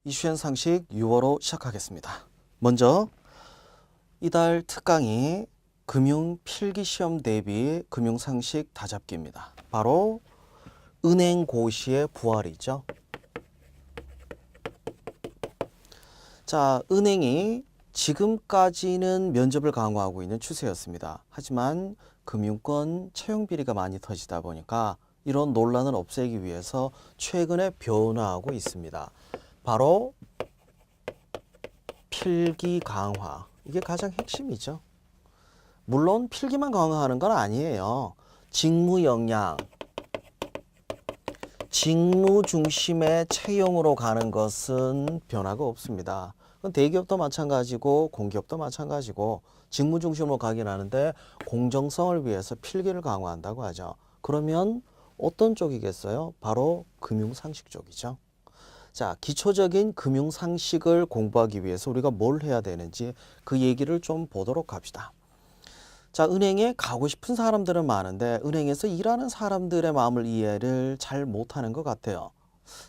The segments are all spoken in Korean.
이슈앤 상식 6월호 시작하겠습니다. 먼저 이달 특강이 금융 필기시험 대비 금융상식 다잡기입니다. 바로 은행고시의 부활이죠. 자, 은행이 지금까지는 면접을 강화하고 있는 추세였습니다. 하지만 금융권 채용 비리가 많이 터지다 보니까 이런 논란을 없애기 위해서 최근에 변화하고 있습니다. 바로 필기 강화. 이게 가장 핵심이죠. 물론 필기만 강화하는 건 아니에요. 직무 역량, 직무 중심의 채용으로 가는 것은 변화가 없습니다. 그건 대기업도 마찬가지고 공기업도 마찬가지고 직무 중심으로 가긴 하는데 공정성을 위해서 필기를 강화한다고 하죠. 그러면 어떤 쪽이겠어요? 바로 금융상식 쪽이죠. 자, 기초적인 금융상식을 공부하기 위해서 우리가 뭘 해야 되는지 그 얘기를 좀 보도록 합시다. 자, 은행에 가고 싶은 사람들은 많은데 은행에서 일하는 사람들의 마음을 이해를 잘 못하는 것 같아요.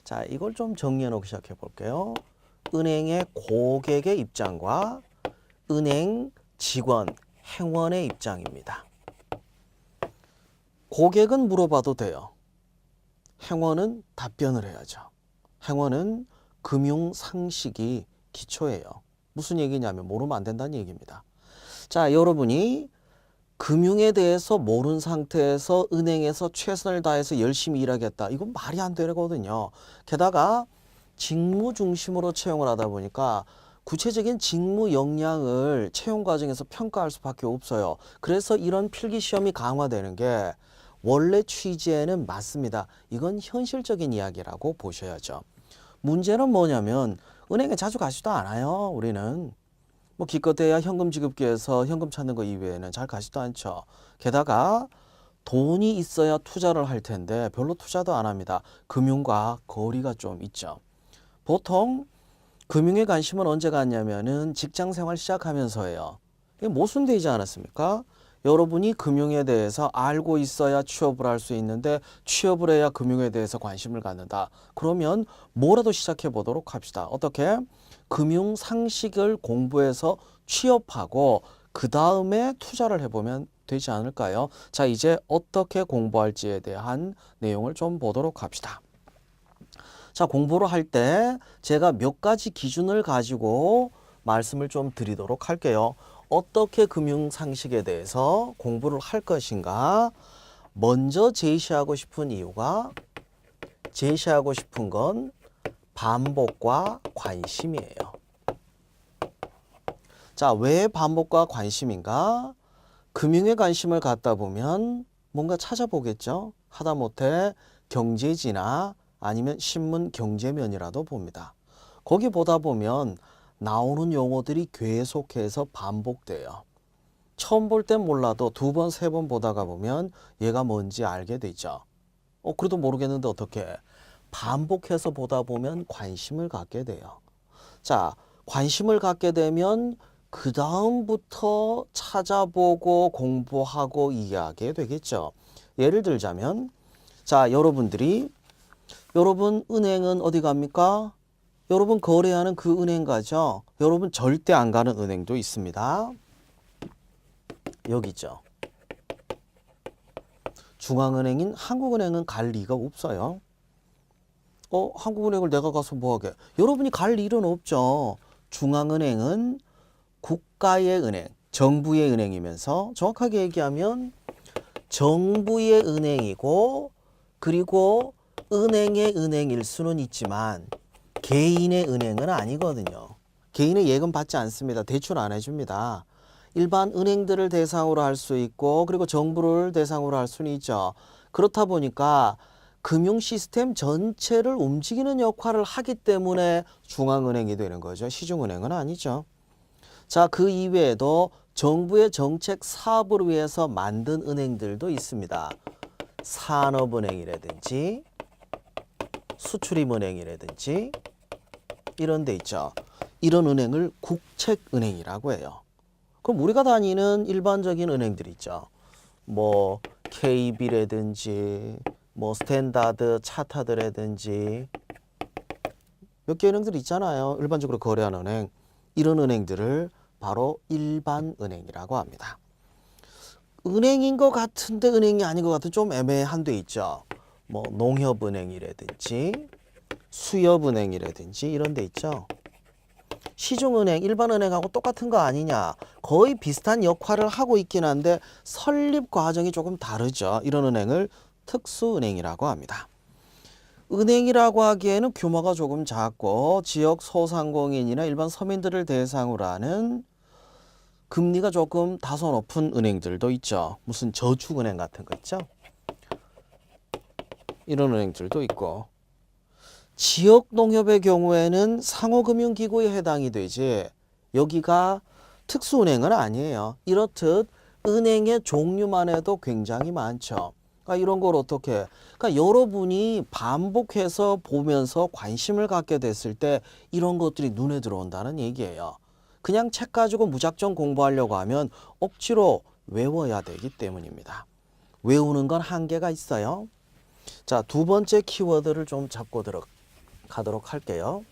자, 이걸 좀 정리해 놓고 시작해 볼게요. 은행의 고객의 입장과 은행 직원, 행원의 입장입니다. 고객은 물어봐도 돼요. 행원은 답변을 해야죠. 행원은 금융상식이 기초예요. 무슨 얘기냐면 모르면 안 된다는 얘기입니다. 자, 여러분이 금융에 대해서 모르는 상태에서 은행에서 최선을 다해서 열심히 일하겠다. 이건 말이 안 되거든요. 게다가 직무 중심으로 채용을 하다 보니까 구체적인 직무 역량을 채용 과정에서 평가할 수밖에 없어요. 그래서 이런 필기시험이 강화되는 게 원래 취지에는 맞습니다. 이건 현실적인 이야기라고 보셔야죠. 문제는 뭐냐면 은행에 자주 가지도 않아요. 우리는. 뭐 기껏해야 현금 지급기에서 현금 찾는 거 이외에는 잘 가지도 않죠. 게다가 돈이 있어야 투자를 할 텐데 별로 투자도 안 합니다. 금융과 거리가 좀 있죠. 보통 금융에 관심은 언제 갖냐면은 직장생활 시작하면서예요. 이게 모순되지 않았습니까? 여러분이 금융에 대해서 알고 있어야 취업을 할 수 있는데 취업을 해야 금융에 대해서 관심을 갖는다. 그러면 뭐라도 시작해 보도록 합시다. 어떻게? 금융 상식을 공부해서 취업하고 그 다음에 투자를 해보면 되지 않을까요? 자, 이제 어떻게 공부할지에 대한 내용을 좀 보도록 합시다. 자, 공부를 할 때 제가 몇 가지 기준을 가지고 말씀을 좀 드리도록 할게요. 어떻게 금융상식에 대해서 공부를 할 것인가? 먼저 제시하고 싶은 이유가 제시하고 싶은 건 반복과 관심이에요. 자, 왜 반복과 관심인가? 금융에 관심을 갖다 보면 뭔가 찾아보겠죠. 하다못해 경제지나 아니면 신문 경제면이라도 봅니다. 거기 보다 보면 나오는 용어들이 계속해서 반복돼요. 처음 볼 땐 몰라도 두 번, 세 번 보다가 보면 얘가 뭔지 알게 되죠. 그래도 모르겠는데 어떻게? 반복해서 보다 보면 관심을 갖게 돼요. 자, 관심을 갖게 되면 그 다음부터 찾아보고 공부하고 이해하게 되겠죠. 예를 들자면, 자, 여러분 은행은 어디 갑니까? 여러분 거래하는 그 은행 가죠. 여러분 절대 안 가는 은행도 있습니다. 여기죠. 중앙은행인 한국은행은 갈 리가 없어요. 한국은행을 내가 가서 뭐하게? 여러분이 갈 일은 없죠. 중앙은행은 국가의 은행, 정부의 은행이면서 정확하게 얘기하면 정부의 은행이고 그리고 은행의 은행일 수는 있지만 개인의 은행은 아니거든요. 개인의 예금 받지 않습니다. 대출 안 해줍니다. 일반 은행들을 대상으로 할 수 있고 그리고 정부를 대상으로 할 수는 있죠. 그렇다 보니까 금융 시스템 전체를 움직이는 역할을 하기 때문에 중앙은행이 되는 거죠. 시중은행은 아니죠. 자, 그 이외에도 정부의 정책 사업을 위해서 만든 은행들도 있습니다. 산업은행이라든지 수출입은행이라든지 이런 데 있죠. 이런 은행을 국책은행이라고 해요. 그럼 우리가 다니는 일반적인 은행들 있죠. 뭐 KB라든지 뭐 스탠다드 차타드라든지 몇 개 은행들 있잖아요. 일반적으로 거래하는 은행. 이런 은행들을 바로 일반은행이라고 합니다. 은행인 것 같은데 은행이 아닌 것 같은 좀 애매한 데 있죠. 뭐 농협은행이라든지 수협은행이라든지 이런 데 있죠. 시중은행, 일반은행하고 똑같은 거 아니냐. 거의 비슷한 역할을 하고 있긴 한데 설립 과정이 조금 다르죠. 이런 은행을 특수은행이라고 합니다. 은행이라고 하기에는 규모가 조금 작고 지역 소상공인이나 일반 서민들을 대상으로 하는 금리가 조금 다소 높은 은행들도 있죠. 무슨 저축은행 같은 거 있죠. 이런 은행들도 있고 지역 농협의 경우에는 상호금융기구에 해당이 되지 여기가 특수은행은 아니에요. 이렇듯 은행의 종류만 해도 굉장히 많죠. 그러니까 이런 걸 어떻게 그러니까 여러분이 반복해서 보면서 관심을 갖게 됐을 때 이런 것들이 눈에 들어온다는 얘기예요. 그냥 책 가지고 무작정 공부하려고 하면 억지로 외워야 되기 때문입니다. 외우는 건 한계가 있어요. 자, 두 번째 키워드를 좀 잡고 들어가도록 할게요.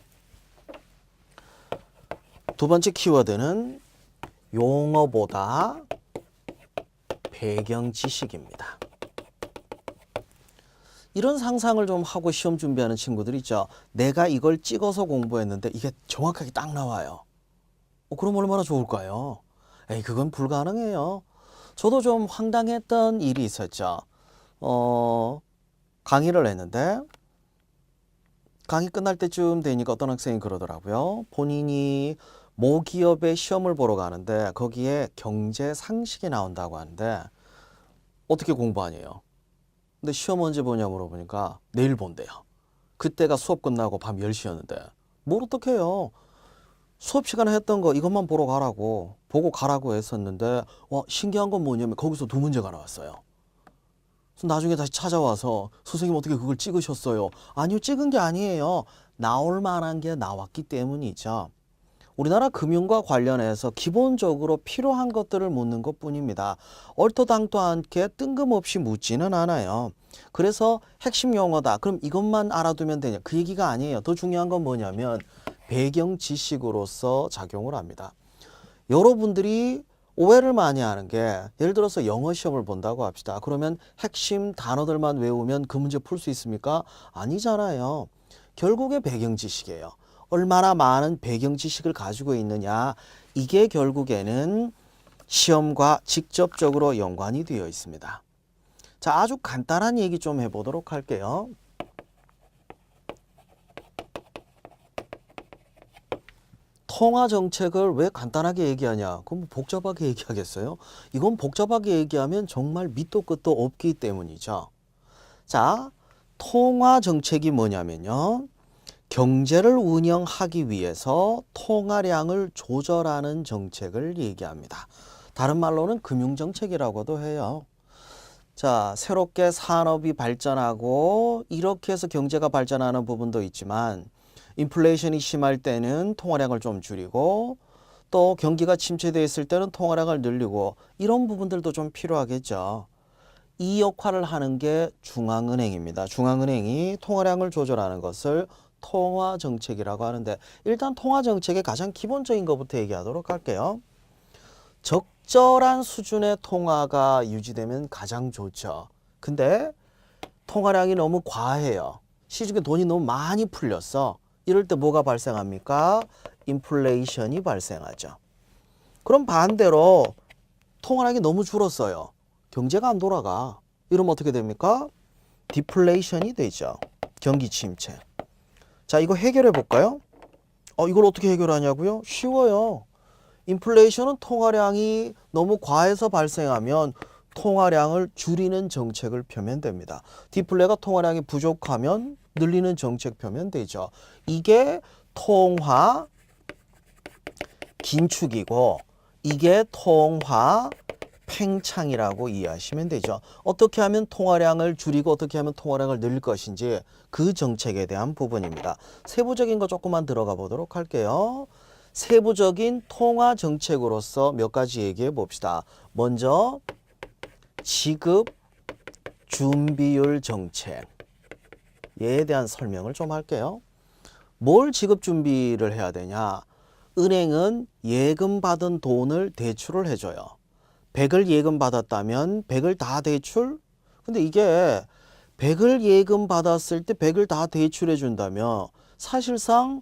두 번째 키워드는 용어보다 배경 지식입니다. 이런 상상을 좀 하고 시험 준비하는 친구들 있죠. 내가 이걸 찍어서 공부했는데 이게 정확하게 딱 나와요. 그럼 얼마나 좋을까요? 에이, 그건 불가능해요. 저도 좀 황당했던 일이 있었죠. 강의를 했는데 강의 끝날 때쯤 되니까 어떤 학생이 그러더라고요. 본인이 모 기업에 시험을 보러 가는데 거기에 경제 상식이 나온다고 하는데 어떻게 공부하냐요. 근데 시험 언제 보냐 물어보니까 내일 본대요. 그때가 수업 끝나고 밤 10시였는데 뭘 어떻게 해요. 수업 시간에 했던 거 이것만 보러 가라고 보고 가라고 했었는데 와 신기한 건 뭐냐면 거기서 두 문제가 나왔어요. 나중에 다시 찾아와서 선생님 어떻게 그걸 찍으셨어요? 아니요, 찍은 게 아니에요. 나올 만한 게 나왔기 때문이죠. 우리나라 금융과 관련해서 기본적으로 필요한 것들을 묻는 것뿐입니다. 얼토당토않게 뜬금없이 묻지는 않아요. 그래서 핵심 용어다. 그럼 이것만 알아두면 되냐? 그 얘기가 아니에요. 더 중요한 건 뭐냐면 배경 지식으로서 작용을 합니다. 여러분들이 오해를 많이 하는 게 예를 들어서 영어 시험을 본다고 합시다. 그러면 핵심 단어들만 외우면 그 문제 풀 수 있습니까? 아니잖아요. 결국에 배경 지식이에요. 얼마나 많은 배경 지식을 가지고 있느냐. 이게 결국에는 시험과 직접적으로 연관이 되어 있습니다. 자, 아주 간단한 얘기 좀 해보도록 할게요. 통화 정책을 왜 간단하게 얘기하냐? 그럼 복잡하게 얘기하겠어요? 이건 복잡하게 얘기하면 정말 밑도 끝도 없기 때문이죠. 자, 통화 정책이 뭐냐면요. 경제를 운영하기 위해서 통화량을 조절하는 정책을 얘기합니다. 다른 말로는 금융정책이라고도 해요. 자, 새롭게 산업이 발전하고 이렇게 해서 경제가 발전하는 부분도 있지만 인플레이션이 심할 때는 통화량을 좀 줄이고 또 경기가 침체되어 있을 때는 통화량을 늘리고 이런 부분들도 좀 필요하겠죠. 이 역할을 하는 게 중앙은행입니다. 중앙은행이 통화량을 조절하는 것을 통화정책이라고 하는데 일단 통화정책의 가장 기본적인 것부터 얘기하도록 할게요. 적절한 수준의 통화가 유지되면 가장 좋죠. 근데 통화량이 너무 과해요. 시중에 돈이 너무 많이 풀렸어. 이럴 때 뭐가 발생합니까? 인플레이션이 발생하죠. 그럼 반대로 통화량이 너무 줄었어요. 경제가 안 돌아가. 이러면 어떻게 됩니까? 디플레이션이 되죠. 경기 침체. 자, 이거 해결해 볼까요? 이걸 어떻게 해결하냐고요? 쉬워요. 인플레이션은 통화량이 너무 과해서 발생하면 통화량을 줄이는 정책을 펴면 됩니다. 디플레가 통화량이 부족하면 늘리는 정책 펴면 되죠. 이게 통화 긴축이고 이게 통화 팽창이라고 이해하시면 되죠. 어떻게 하면 통화량을 줄이고 어떻게 하면 통화량을 늘릴 것인지 그 정책에 대한 부분입니다. 세부적인 거 조금만 들어가 보도록 할게요. 세부적인 통화 정책으로서 몇 가지 얘기해 봅시다. 먼저 지급 준비율 정책. 얘에 대한 설명을 좀 할게요. 뭘 지급 준비를 해야 되냐? 은행은 예금 받은 돈을 대출을 해줘요. 100을 예금 받았다면 100을 다 대출? 근데 이게 100을 예금 받았을 때 100을 다 대출해 준다면 사실상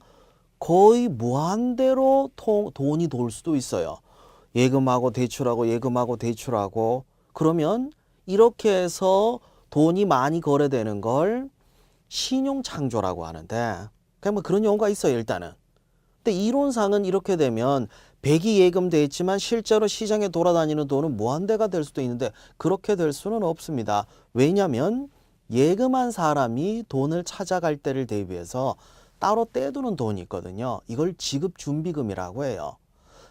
거의 무한대로 돈이 돌 수도 있어요. 예금하고 대출하고 예금하고 대출하고 그러면 이렇게 해서 돈이 많이 거래되는 걸 신용창조라고 하는데 그냥 뭐 그런 용어가 있어요 일단은. 근데 이론상은 이렇게 되면 100이 예금돼 있지만 실제로 시장에 돌아다니는 돈은 무한대가 될 수도 있는데 그렇게 될 수는 없습니다. 왜냐하면 예금한 사람이 돈을 찾아갈 때를 대비해서 따로 떼두는 돈이 있거든요. 이걸 지급준비금이라고 해요.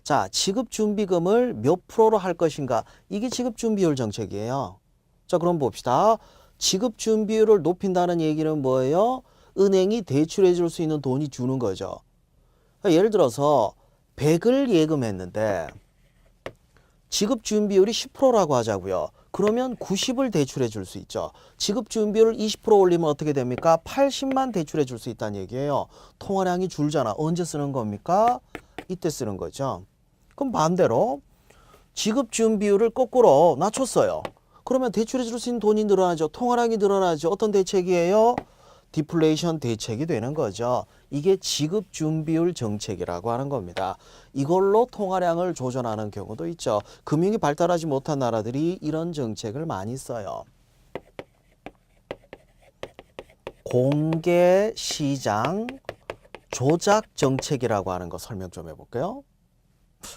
자, 지급준비금을 몇 프로로 할 것인가? 이게 지급준비율 정책이에요. 자, 그럼 봅시다. 지급준비율을 높인다는 얘기는 뭐예요? 은행이 대출해 줄 수 있는 돈이 주는 거죠. 예를 들어서 100을 예금했는데 지급준비율이 10%라고 하자고요. 그러면 90을 대출해 줄 수 있죠. 지급준비율을 20% 올리면 어떻게 됩니까? 80만 대출해 줄 수 있다는 얘기예요. 통화량이 줄잖아. 언제 쓰는 겁니까? 이때 쓰는 거죠. 그럼 반대로 지급준비율을 거꾸로 낮췄어요. 그러면 대출해 줄 수 있는 돈이 늘어나죠. 통화량이 늘어나죠. 어떤 대책이에요? 디플레이션 대책이 되는 거죠. 이게 지급준비율 정책이라고 하는 겁니다. 이걸로 통화량을 조절하는 경우도 있죠. 금융이 발달하지 못한 나라들이 이런 정책을 많이 써요. 공개시장 조작 정책이라고 하는 거 설명 좀 해볼게요.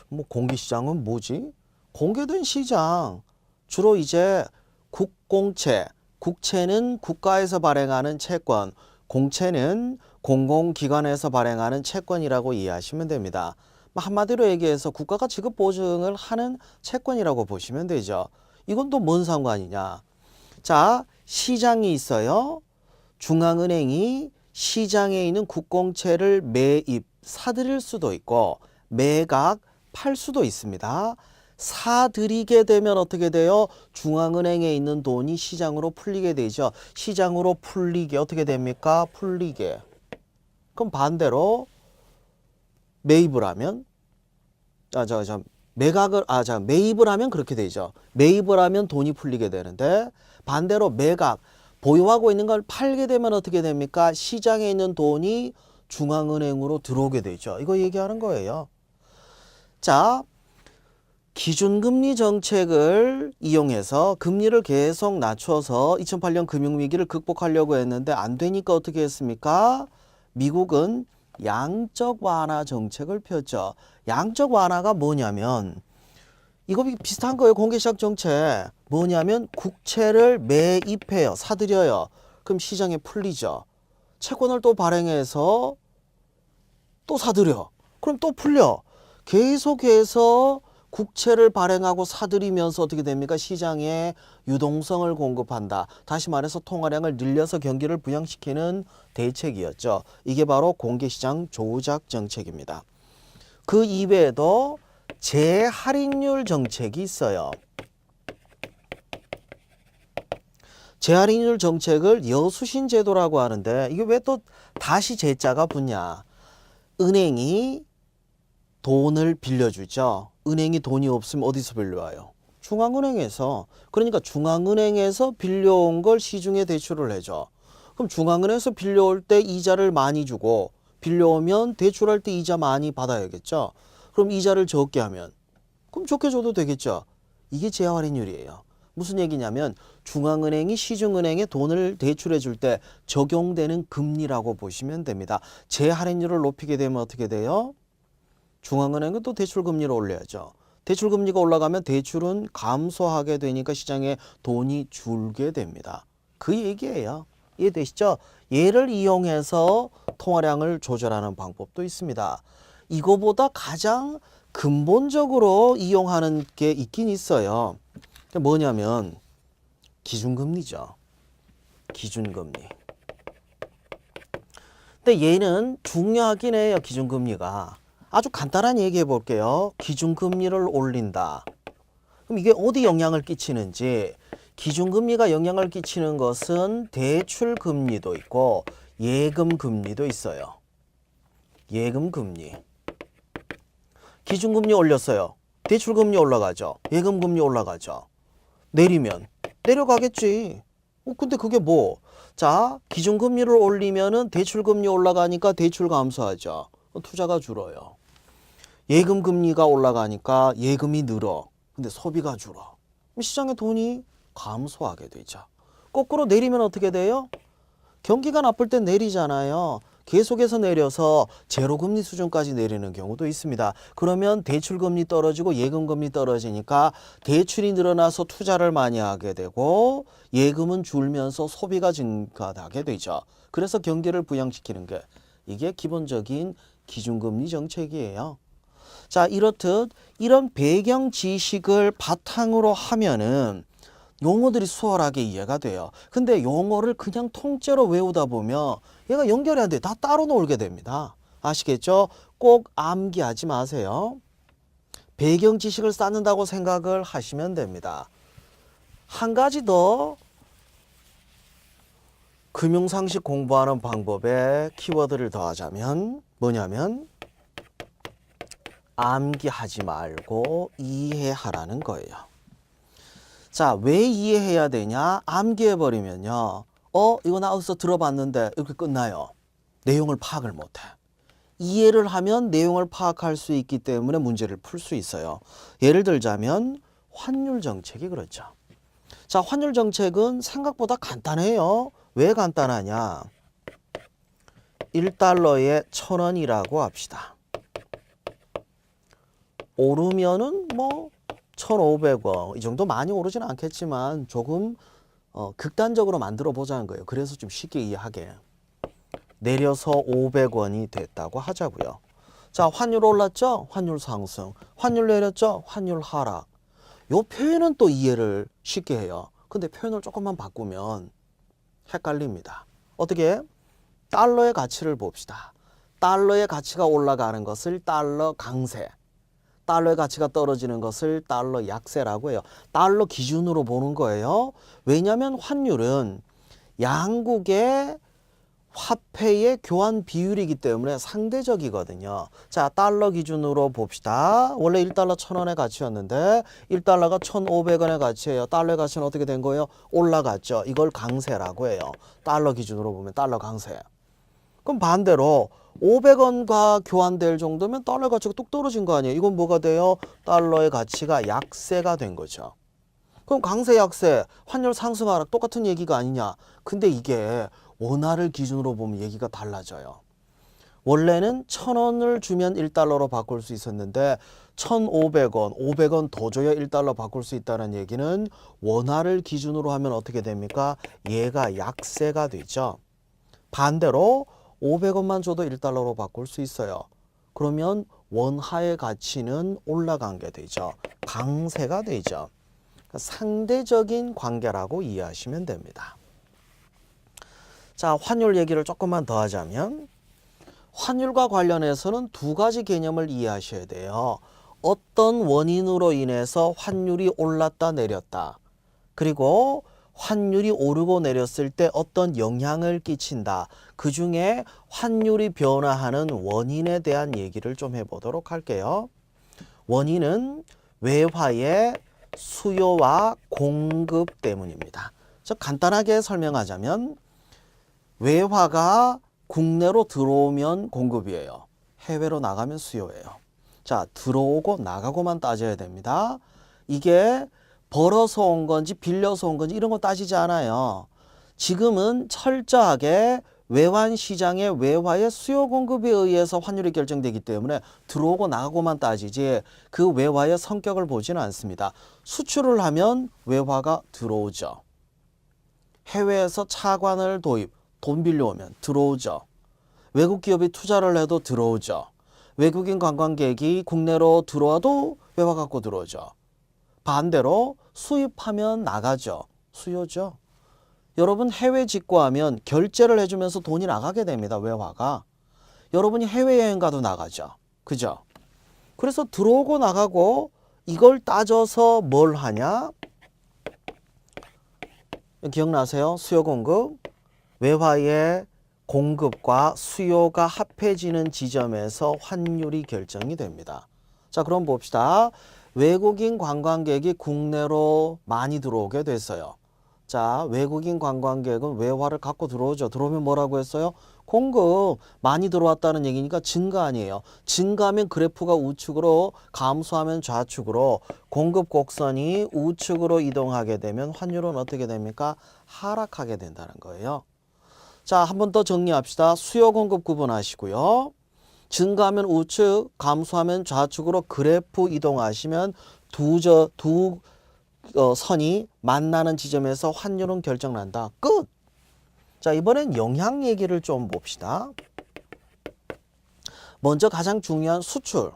뭐 공개시장은 뭐지? 공개된 시장 주로 이제 국공채, 국채는 국가에서 발행하는 채권, 공채는 공공기관에서 발행하는 채권이라고 이해하시면 됩니다. 한마디로 얘기해서 국가가 지급 보증을 하는 채권이라고 보시면 되죠. 이건 또 뭔 상관이냐? 자, 시장이 있어요. 중앙은행이 시장에 있는 국공채를 매입, 사들일 수도 있고 매각, 팔 수도 있습니다. 사들이게 되면 어떻게 돼요? 중앙은행에 있는 돈이 시장으로 풀리게 되죠. 시장으로 풀리게 어떻게 됩니까? 풀리게. 그럼 반대로 매입을 하면 매입을 하면 그렇게 되죠. 매입을 하면 돈이 풀리게 되는데 반대로 매각, 보유하고 있는 걸 팔게 되면 어떻게 됩니까? 시장에 있는 돈이 중앙은행으로 들어오게 되죠. 이거 얘기하는 거예요. 자, 기준금리 정책을 이용해서 금리를 계속 낮춰서 2008년 금융위기를 극복하려고 했는데 안 되니까 어떻게 했습니까? 미국은 양적 완화 정책을 폈죠. 양적 완화가 뭐냐면 이거 비슷한 거예요. 공개시장 정책. 뭐냐면 국채를 매입해요. 사들여요. 그럼 시장에 풀리죠. 채권을 또 발행해서 또 사들여. 그럼 또 풀려. 계속해서 국채를 발행하고 사들이면서 어떻게 됩니까? 시장에 유동성을 공급한다. 다시 말해서 통화량을 늘려서 경기를 부양시키는 대책이었죠. 이게 바로 공개시장 조작 정책입니다. 그 이외에도 재할인율 정책이 있어요. 재할인율 정책을 여수신 제도라고 하는데 이게 왜 또 다시 제자가 붙냐? 은행이 돈을 빌려주죠. 은행이 돈이 없으면 어디서 빌려와요? 중앙은행에서. 그러니까 중앙은행에서 빌려온 걸 시중에 대출을 해줘. 그럼 중앙은행에서 빌려올 때 이자를 많이 주고 빌려오면 대출할 때 이자 많이 받아야겠죠. 그럼 이자를 적게 하면 그럼 좋게 줘도 되겠죠. 이게 재할인율이에요. 무슨 얘기냐면 중앙은행이 시중은행에 돈을 대출해 줄 때 적용되는 금리라고 보시면 됩니다. 재할인율을 높이게 되면 어떻게 돼요? 중앙은행은 또 대출금리를 올려야죠. 대출금리가 올라가면 대출은 감소하게 되니까 시장에 돈이 줄게 됩니다. 그 얘기예요. 이해되시죠? 얘를 이용해서 통화량을 조절하는 방법도 있습니다. 이거보다 가장 근본적으로 이용하는 게 있긴 있어요. 뭐냐면 기준금리죠. 기준금리. 근데 얘는 중요하긴 해요. 기준금리가. 아주 간단한 얘기해 볼게요. 기준금리를 올린다. 그럼 이게 어디 영향을 끼치는지. 기준금리가 영향을 끼치는 것은 대출금리도 있고 예금금리도 있어요. 예금금리. 기준금리 올렸어요. 대출금리 올라가죠. 예금금리 올라가죠. 내리면 내려가겠지. 근데 그게 뭐? 자, 기준금리를 올리면은 대출금리 올라가니까 대출 감소하죠. 투자가 줄어요. 예금금리가 올라가니까 예금이 늘어. 근데 소비가 줄어. 시장의 돈이 감소하게 되죠. 거꾸로 내리면 어떻게 돼요? 경기가 나쁠 땐 내리잖아요. 계속해서 내려서 제로금리 수준까지 내리는 경우도 있습니다. 그러면 대출금리 떨어지고 예금금리 떨어지니까 대출이 늘어나서 투자를 많이 하게 되고 예금은 줄면서 소비가 증가하게 되죠. 그래서 경기를 부양시키는 게 이게 기본적인 기준금리 정책이에요. 자, 이렇듯 이런 배경 지식을 바탕으로 하면은 용어들이 수월하게 이해가 돼요. 근데 용어를 그냥 통째로 외우다 보면 얘가 연결이 안 돼. 다 따로 놀게 됩니다. 아시겠죠? 꼭 암기하지 마세요. 배경 지식을 쌓는다고 생각을 하시면 됩니다. 한 가지 더 금융상식 공부하는 방법에 키워드를 더하자면 뭐냐면 암기하지 말고 이해하라는 거예요. 자, 왜 이해해야 되냐? 암기해버리면요. 이거 나 어디서 들어봤는데 이렇게 끝나요. 내용을 파악을 못해. 이해를 하면 내용을 파악할 수 있기 때문에 문제를 풀 수 있어요. 예를 들자면 환율 정책이 그렇죠. 자, 환율 정책은 생각보다 간단해요. 왜 간단하냐? 1달러에 1,000원이라고 합시다. 오르면은 뭐 1,500원 이 정도 많이 오르진 않겠지만 조금 극단적으로 만들어 보자는 거예요. 그래서 좀 쉽게 이해하게. 내려서 500원이 됐다고 하자고요. 자, 환율 올랐죠? 환율 상승. 환율 내렸죠? 환율 하락. 요 표현은 또 이해를 쉽게 해요. 근데 표현을 조금만 바꾸면 헷갈립니다. 어떻게? 달러의 가치를 봅시다. 달러의 가치가 올라가는 것을 달러 강세. 달러의 가치가 떨어지는 것을 달러 약세라고 해요. 달러 기준으로 보는 거예요. 왜냐하면 환율은 양국의 화폐의 교환 비율이기 때문에 상대적이거든요. 자, 달러 기준으로 봅시다. 원래 1달러 1,000원의 가치였는데 1달러가 1,500원의 가치예요. 달러의 가치는 어떻게 된 거예요? 올라갔죠. 이걸 강세라고 해요. 달러 기준으로 보면 달러 강세. 그럼 반대로 500원과 교환될 정도면 달러 가치가 뚝 떨어진 거 아니에요? 이건 뭐가 돼요? 달러의 가치가 약세가 된 거죠. 그럼 강세, 약세, 환율 상승, 하락 똑같은 얘기가 아니냐? 근데 이게 원화를 기준으로 보면 얘기가 달라져요. 원래는 1,000원을 주면 1달러로 바꿀 수 있었는데 1,500원, 500원 더 줘야 1달러 바꿀 수 있다는 얘기는 원화를 기준으로 하면 어떻게 됩니까? 얘가 약세가 되죠. 반대로 500원만 줘도 1달러로 바꿀 수 있어요. 그러면 원화의 가치는 올라간 게 되죠. 강세가 되죠. 상대적인 관계라고 이해하시면 됩니다. 자, 환율 얘기를 조금만 더 하자면 환율과 관련해서는 두 가지 개념을 이해하셔야 돼요. 어떤 원인으로 인해서 환율이 올랐다 내렸다. 그리고 환율이 오르고 내렸을 때 어떤 영향을 끼친다. 그 중에 환율이 변화하는 원인에 대한 얘기를 좀 해보도록 할게요. 원인은 외화의 수요와 공급 때문입니다. 간단하게 설명하자면 외화가 국내로 들어오면 공급이에요. 해외로 나가면 수요예요. 자, 들어오고 나가고만 따져야 됩니다. 이게 벌어서 온 건지 빌려서 온 건지 이런 거 따지지 않아요. 지금은 철저하게 외환시장의 외화의 수요 공급에 의해서 환율이 결정되기 때문에 들어오고 나가고만 따지지 그 외화의 성격을 보지는 않습니다. 수출을 하면 외화가 들어오죠. 해외에서 차관을 도입, 돈 빌려오면 들어오죠. 외국 기업이 투자를 해도 들어오죠. 외국인 관광객이 국내로 들어와도 외화 갖고 들어오죠. 반대로 수입하면 나가죠. 수요죠. 여러분 해외 직구하면 결제를 해주면서 돈이 나가게 됩니다. 외화가. 여러분이 해외여행 가도 나가죠. 그죠? 그래서 들어오고 나가고 이걸 따져서 뭘 하냐? 기억나세요? 수요 공급. 외화의 공급과 수요가 합해지는 지점에서 환율이 결정이 됩니다. 자, 그럼 봅시다. 외국인 관광객이 국내로 많이 들어오게 됐어요. 자, 외국인 관광객은 외화를 갖고 들어오죠. 들어오면 뭐라고 했어요? 공급 많이 들어왔다는 얘기니까 증가 아니에요. 증가하면 그래프가 우측으로, 감소하면 좌측으로, 공급 곡선이 우측으로 이동하게 되면 환율은 어떻게 됩니까? 하락하게 된다는 거예요. 자, 한 번 더 정리합시다. 수요 공급 구분하시고요. 증가하면 우측, 감소하면 좌측으로 그래프 이동하시면 두 선이 만나는 지점에서 환율은 결정난다. 끝! 자, 이번엔 영향 얘기를 좀 봅시다. 먼저 가장 중요한 수출.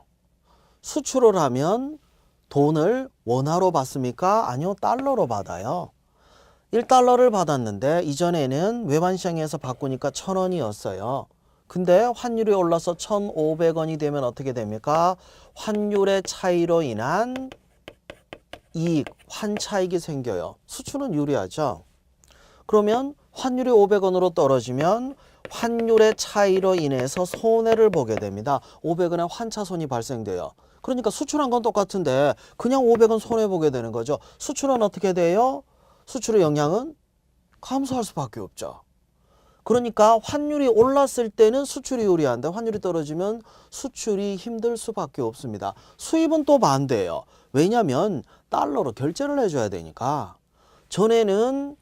수출을 하면 돈을 원화로 받습니까? 아니요, 달러로 받아요. 1달러를 받았는데 이전에는 외환시장에서 바꾸니까 1,000원이었어요. 근데 환율이 올라서 1,500원이 되면 어떻게 됩니까? 환율의 차이로 인한 이익, 환차익이 생겨요. 수출은 유리하죠. 그러면 환율이 500원으로 떨어지면 환율의 차이로 인해서 손해를 보게 됩니다. 500원의 환차손이 발생돼요. 그러니까 수출한 건 똑같은데 그냥 500원 손해보게 되는 거죠. 수출은 어떻게 돼요? 수출의 영향은 감소할 수밖에 없죠. 그러니까 환율이 올랐을 때는 수출이 유리한데 환율이 떨어지면 수출이 힘들 수밖에 없습니다. 수입은 또 반대예요. 왜냐하면 달러로 결제를 해줘야 되니까. 전에는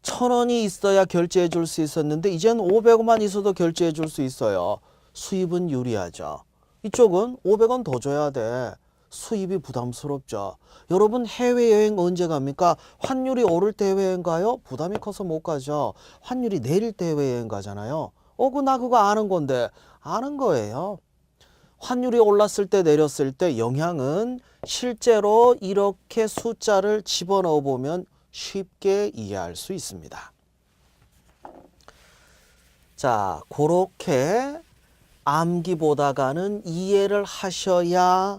1,000원이 있어야 결제해 줄 수 있었는데 이젠 500원만 있어도 결제해 줄 수 있어요. 수입은 유리하죠. 이쪽은 500원 더 줘야 돼. 수입이 부담스럽죠. 여러분 해외여행 언제 갑니까? 환율이 오를 때 해외여행 가요? 부담이 커서 못 가죠. 환율이 내릴 때 해외여행 가잖아요. 나 그거 아는 건데. 아는 거예요. 환율이 올랐을 때 내렸을 때 영향은 실제로 이렇게 숫자를 집어넣어 보면 쉽게 이해할 수 있습니다. 자, 그렇게 암기보다가는 이해를 하셔야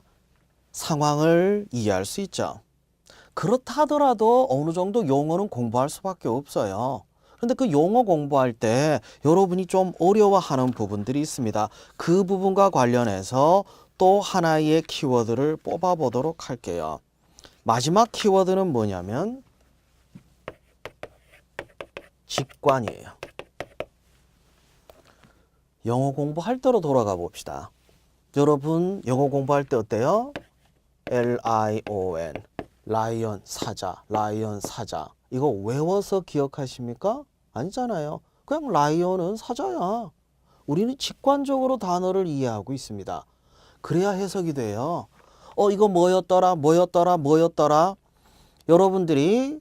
상황을 이해할 수 있죠. 그렇다 하더라도 어느 정도 용어는 공부할 수밖에 없어요. 그런데 그 용어 공부할 때 여러분이 좀 어려워하는 부분들이 있습니다. 그 부분과 관련해서 또 하나의 키워드를 뽑아보도록 할게요. 마지막 키워드는 뭐냐면 직관이에요. 영어 공부할 때로 돌아가 봅시다. 여러분 영어 공부할 때 어때요? L-I-O-N 라이언 사자, 라이언 사자. 이거 외워서 기억하십니까? 아니잖아요. 그냥 라이언은 사자야. 우리는 직관적으로 단어를 이해하고 있습니다. 그래야 해석이 돼요. 이거 뭐였더라, 뭐였더라, 뭐였더라. 여러분들이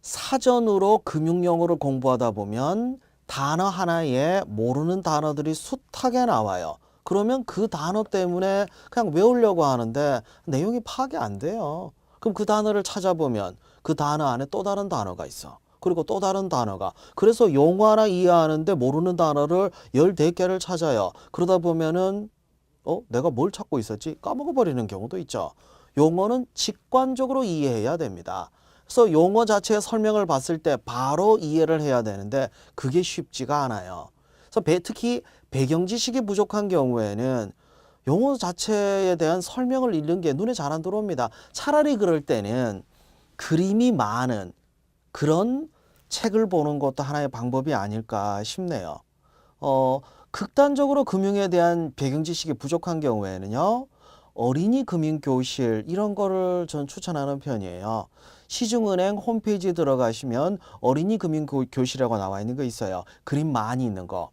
사전으로 금융영어를 공부하다 보면 단어 하나에 모르는 단어들이 숱하게 나와요. 그러면 그 단어 때문에 그냥 외우려고 하는데 내용이 파악이 안 돼요. 그럼 그 단어를 찾아보면 그 단어 안에 또 다른 단어가 있어. 그리고 또 다른 단어가. 그래서 용어 하나 이해하는데 모르는 단어를 14개를 찾아요. 그러다 보면은 내가 뭘 찾고 있었지? 까먹어버리는 경우도 있죠. 용어는 직관적으로 이해해야 됩니다. 그래서 용어 자체의 설명을 봤을 때 바로 이해를 해야 되는데 그게 쉽지가 않아요. 그래서 특히 배경 지식이 부족한 경우에는 용어 자체에 대한 설명을 읽는 게 눈에 잘 안 들어옵니다. 차라리 그럴 때는 그림이 많은 그런 책을 보는 것도 하나의 방법이 아닐까 싶네요. 극단적으로 금융에 대한 배경 지식이 부족한 경우에는요. 어린이 금융교실 이런 거를 전 추천하는 편이에요. 시중은행 홈페이지에 들어가시면 어린이 금융교실이라고 나와 있는 거 있어요. 그림 많이 있는 거.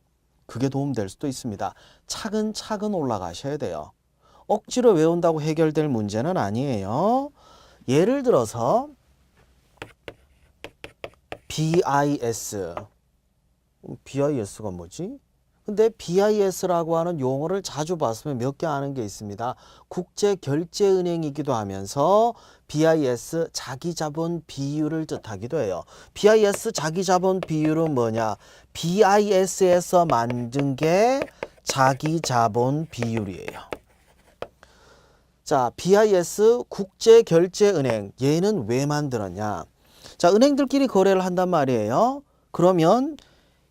그게 도움될 수도 있습니다. 차근차근 올라가셔야 돼요. 억지로 외운다고 해결될 문제는 아니에요. 예를 들어서 BIS가 뭐지? 근데 BIS라고 하는 용어를 자주 봤으면 몇 개 아는 게 있습니다. 국제결제은행이기도 하면서 BIS 자기자본 비율을 뜻하기도 해요. BIS 자기자본 비율은 뭐냐? BIS에서 만든 게 자기자본 비율이에요. 자, BIS 국제결제은행 얘는 왜 만들었냐? 자, 은행들끼리 거래를 한단 말이에요. 그러면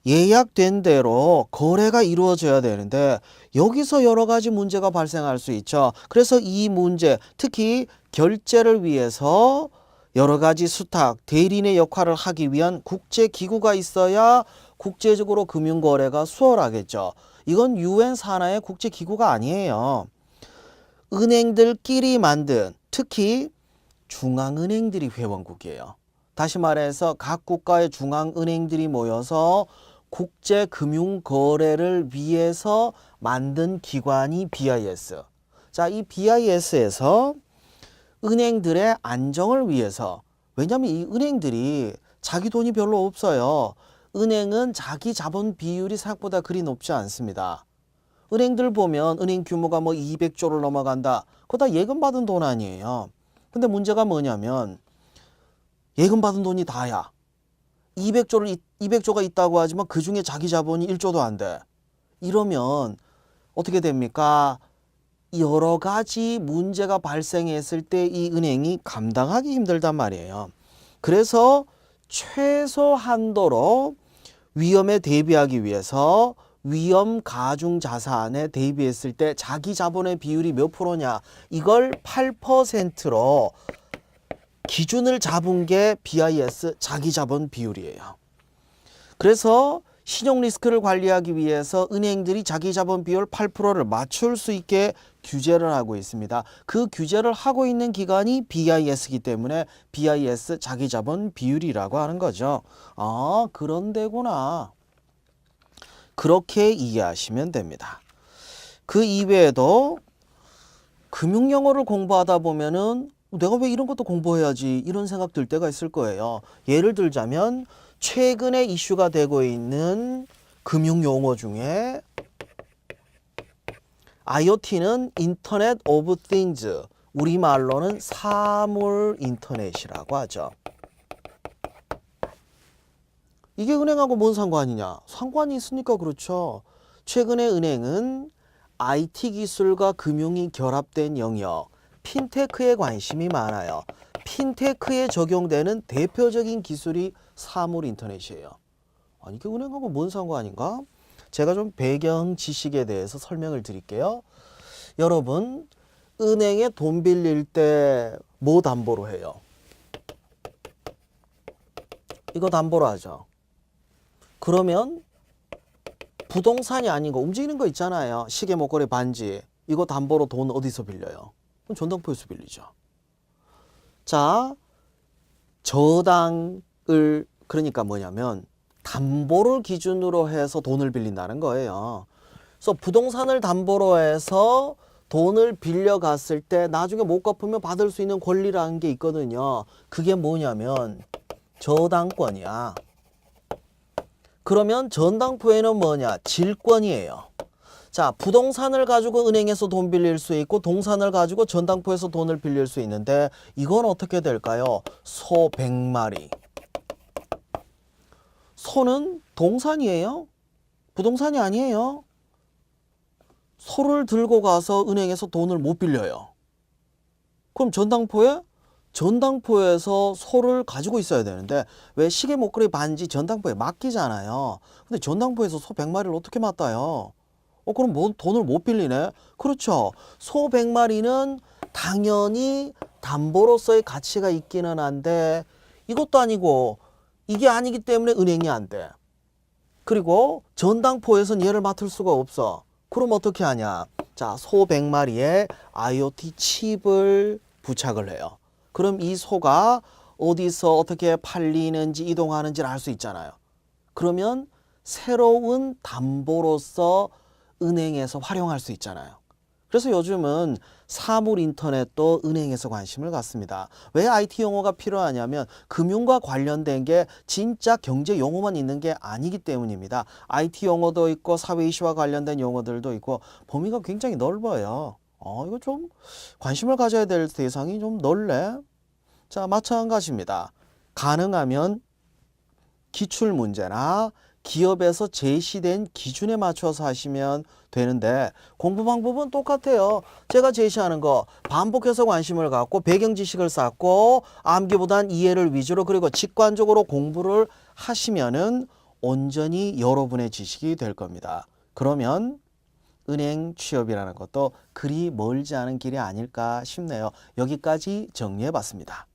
예약된 대로 거래가 이루어져야 되는데 여기서 여러 가지 문제가 발생할 수 있죠. 그래서 이 문제, 특히 결제를 위해서 여러 가지 수탁, 대리인의 역할을 하기 위한 국제기구가 있어야 국제적으로 금융거래가 수월하겠죠. 이건 UN 산하의 국제기구가 아니에요. 은행들끼리 만든, 특히 중앙은행들이 회원국이에요. 다시 말해서 각 국가의 중앙은행들이 모여서 국제금융거래를 위해서 만든 기관이 BIS. 자, 이 BIS에서 은행들의 안정을 위해서, 왜냐하면 이 은행들이 자기 돈이 별로 없어요. 은행은 자기 자본 비율이 생각보다 그리 높지 않습니다. 은행들 보면 은행 규모가 뭐 200조를 넘어간다. 그거 다 예금 받은 돈 아니에요. 근데 문제가 뭐냐면 예금 받은 돈이 다야. 200조가 있다고 하지만 그중에 자기 자본이 1조도 안 돼. 이러면 어떻게 됩니까? 여러 가지 문제가 발생했을 때 이 은행이 감당하기 힘들단 말이에요. 그래서 최소한도로 위험에 대비하기 위해서 위험 가중 자산에 대비했을 때 자기 자본의 비율이 몇 프로냐, 이걸 8%로 기준을 잡은 게 BIS 자기 자본 비율이에요. 그래서 신용 리스크를 관리하기 위해서 은행들이 자기 자본 비율 8%를 맞출 수 있게 규제를 하고 있습니다. 그 규제를 하고 있는 기관이 BIS이기 때문에 BIS 자기 자본 비율이라고 하는 거죠. 아, 그런 데구나. 그렇게 이해하시면 됩니다. 그 이외에도 금융 영어를 공부하다 보면은 내가 왜 이런 것도 공부해야지 이런 생각 들 때가 있을 거예요. 예를 들자면 최근에 이슈가 되고 있는 금융 용어 중에 IoT는 인터넷 오브 띵즈, 우리말로는 사물 인터넷이라고 하죠. 이게 은행하고 뭔 상관이냐? 상관이 있으니까 그렇죠. 최근에 은행은 IT 기술과 금융이 결합된 영역, 핀테크에 관심이 많아요. 핀테크에 적용되는 대표적인 기술이 사물 인터넷이에요. 아니, 이게 은행하고 뭔 상관인가? 제가 좀 배경 지식에 대해서 설명을 드릴게요. 여러분, 은행에 돈 빌릴 때 뭐 담보로 해요? 이거 담보로 하죠. 그러면 부동산이 아닌 거, 움직이는 거 있잖아요. 시계, 목걸이, 반지. 이거 담보로 돈 어디서 빌려요? 그럼 전당포에서 빌리죠. 자, 저당을, 그러니까 뭐냐면 담보를 기준으로 해서 돈을 빌린다는 거예요. 그래서 부동산을 담보로 해서 돈을 빌려갔을 때 나중에 못 갚으면 받을 수 있는 권리라는 게 있거든요. 그게 뭐냐면 저당권이야. 그러면 전당포에는 뭐냐? 질권이에요. 자, 부동산을 가지고 은행에서 돈 빌릴 수 있고 동산을 가지고 전당포에서 돈을 빌릴 수 있는데 이건 어떻게 될까요? 소 100마리. 소는 동산이에요. 부동산이 아니에요. 소를 들고 가서 은행에서 돈을 못 빌려요. 그럼 전당포에서 소를 가지고 있어야 되는데 왜 시계, 목걸이, 반지 전당포에 맡기잖아요. 근데 전당포에서 소 100마리를 어떻게 맡아요? 그럼 뭐 돈을 못 빌리네? 그렇죠. 소 100마리는 당연히 담보로서의 가치가 있기는 한데 이것도 아니고 이게 아니기 때문에 은행이 안 돼. 그리고 전당포에서는 얘를 맡을 수가 없어. 그럼 어떻게 하냐? 자, 소 100마리에 IoT 칩을 부착을 해요. 그럼 이 소가 어디서 어떻게 팔리는지 이동하는지를 알 수 있잖아요. 그러면 새로운 담보로서 은행에서 활용할 수 있잖아요. 그래서 요즘은 사물 인터넷도 은행에서 관심을 갖습니다. 왜 IT 용어가 필요하냐면 금융과 관련된 게 진짜 경제 용어만 있는 게 아니기 때문입니다. IT 용어도 있고 사회 이슈와 관련된 용어들도 있고 범위가 굉장히 넓어요. 이거 좀 관심을 가져야 될 대상이 좀 넓네. 자, 마찬가지입니다. 가능하면 기출문제나 기업에서 제시된 기준에 맞춰서 하시면 되는데 공부 방법은 똑같아요. 제가 제시하는 거 반복해서 관심을 갖고 배경 지식을 쌓고 암기보단 이해를 위주로 그리고 직관적으로 공부를 하시면은 온전히 여러분의 지식이 될 겁니다. 그러면 은행 취업이라는 것도 그리 멀지 않은 길이 아닐까 싶네요. 여기까지 정리해 봤습니다.